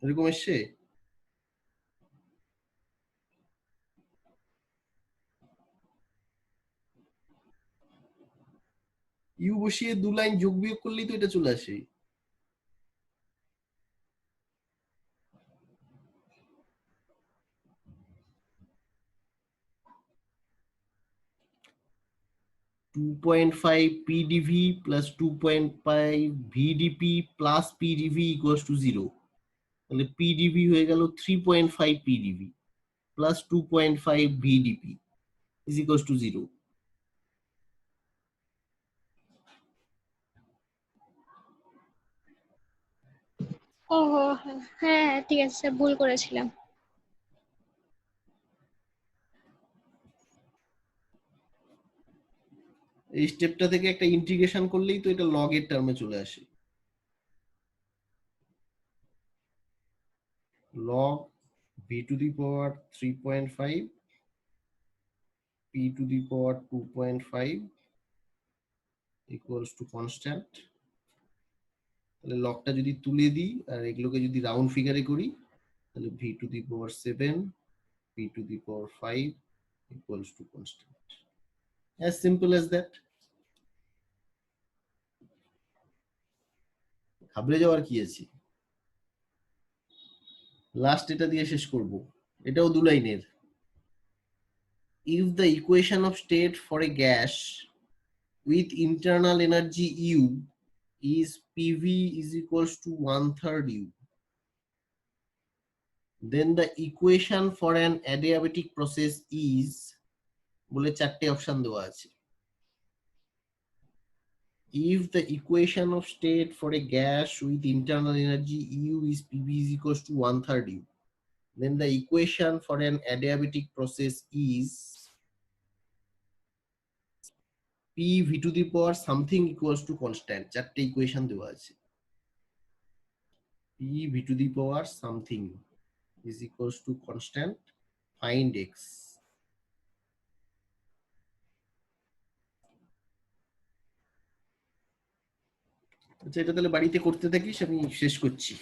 এরকম এসছে? ইউ বসিয়ে 2 লাইন যোগ বিয়োগ করলেই তো এটা চলে আসে। To 2.5 pdv plus 2.5 vdp plus pdv equals to 0, তাহলে pdv হয়ে গেল 3.5 pdv plus 2.5 vdp is equals to 0. ওহো হ্যাঁ হ্যাঁ, ঠিক আছে স্যার, ভুল করেছিলাম। এই স্টেপটা থেকে একটা ইন্টিগ্রেশন করলেই তো এটা লগ এর টার্মে চলে আসে। log v to the power 3.5 p to the power 2.5 equals to constant. তাহলে লগটা যদি তুলে দিই আর এগুলোকে যদি রাউন্ড ফিগারে করি, তাহলে v to the power 7 p to the power 5 equals to constant. As simple as that. ঘাবড়ে যাওয়ার কি আছে? লাস্ট এটা দিয়ে শেষ করব, এটাও 2 লাইনের। if the equation of state for a gas with internal energy U is PV is equals to 1/3 U, then the equation for an adiabatic process is, বলে 4টে অপশন দেওয়া আছে। if the equation of state for a gas with internal energy U is PV is equals to 1/3 U, then the equation for an adiabatic process is p v to the power something equals to constant. 4টে equation দেওয়া আছে। p v to the power something is equals to constant, find x. আচ্ছা, এটা তাহলে বাড়িতে করতে থাকিস, আমি শেষ করছি।